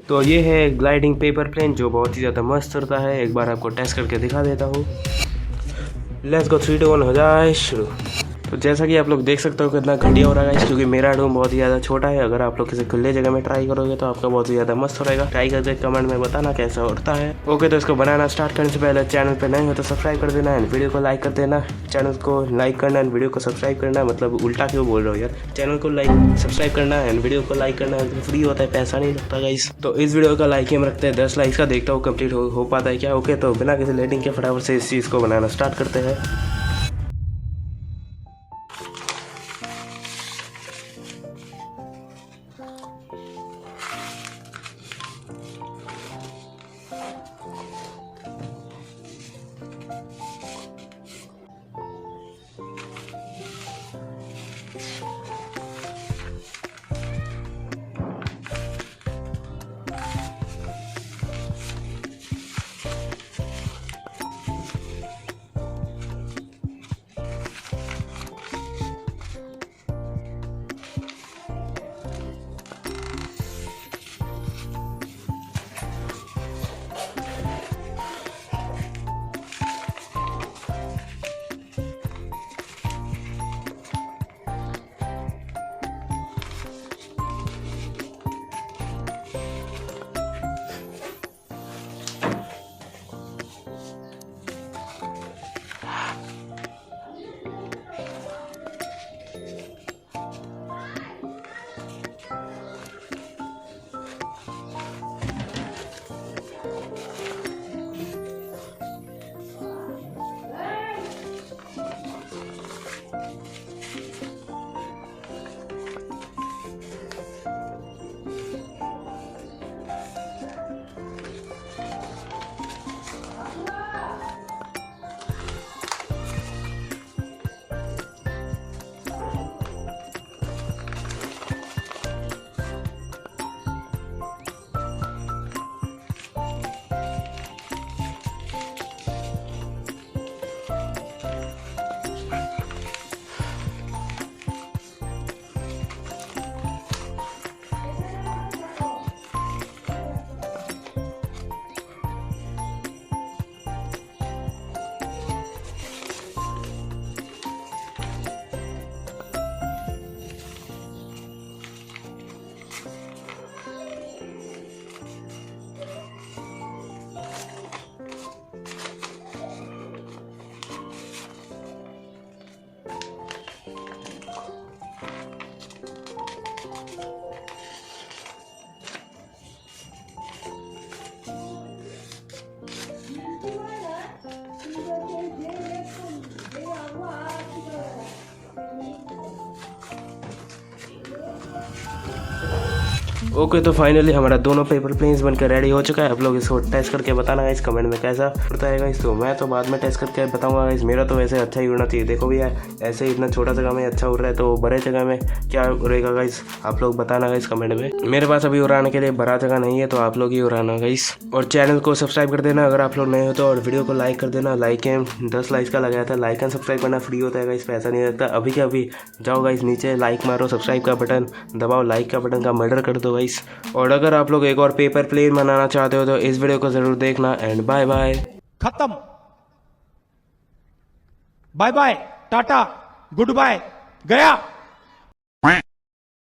तो ये है ग्लाइडिंग पेपर प्लेन जो बहुत ही ज़्यादा मस्त होता है। एक बार आपको टेस्ट करके दिखा देता हूँ। लेट्स गो 3 2 1 हो जाए शुरू। तो जैसा कि आप लोग देख सकते हो कितना घटिया हो रहा है क्योंकि मेरा रूम बहुत ही ज़्यादा छोटा है। अगर आप लोग किसी खुले जगह में ट्राई करोगे तो आपका बहुत ही ज़्यादा मस्त हो रहेगा। ट्राई करके कमेंट में बताना कैसा होता है। ओके, तो इसको बनाना स्टार्ट करने से पहले चैनल पे नए हो तो सब्सक्राइब कर देना एंड वीडियो को लाइक कर देना। चैनल को लाइक करना एंड वीडियो को सब्सक्राइब करना, मतलब उल्टा क्यों बोल रहे हो यार। चैनल को लाइक सब्सक्राइब करना एंड वीडियो को लाइक करना फ्री होता है, पैसा नहीं लगता गाइस। तो इस वीडियो का लाइक हम रखते हैं 10 लाइक्स का। देखता हूँ कंप्लीट हो पाता है क्या। ओके, तो बिना किसी लेटिंग के फटाफट से इस चीज़ को बनाना स्टार्ट करते हैं। ओके, तो फाइनली हमारा दोनों पेपर प्लेन्स बनकर रेडी हो चुका है। आप लोग इसको टेस्ट करके बताना गाइस कमेंट में कैसा उड़ता है गाइस। तो मैं तो बाद में टेस्ट करके बताऊंगा गाइस। मेरा तो वैसे अच्छा ही उड़ना चाहिए। देखो भी यार, ऐसे ही इतना छोटा जगह में अच्छा उड़ रहा है तो बड़े जगह में क्या उड़ेगा गाइस। आप लोग बताना गाइस कमेंट में। मेरे पास अभी उड़ाने के लिए बड़ा जगह नहीं है तो आप लोग ही उड़ाना गाइस। और चैनल को सब्सक्राइब कर देना अगर आप लोग नए हो तो, और वीडियो को लाइक कर देना। लाइक 10 लाइक्स का लगाया था। लाइक एंड सब्सक्राइब करना फ्री होता है गाइस, पैसा नहीं लगता। अभी के अभी जाओ गाइस नीचे, लाइक मारो, सब्सक्राइब का बटन दबाओ, लाइक का बटन का मर्डर कर दो गाइस। और अगर आप लोग एक और पेपर प्लेन बनाना चाहते हो तो इस वीडियो को जरूर देखना एंड बाय बाय। खत्म, बाय बाय, टाटा, गुड बाय, गया।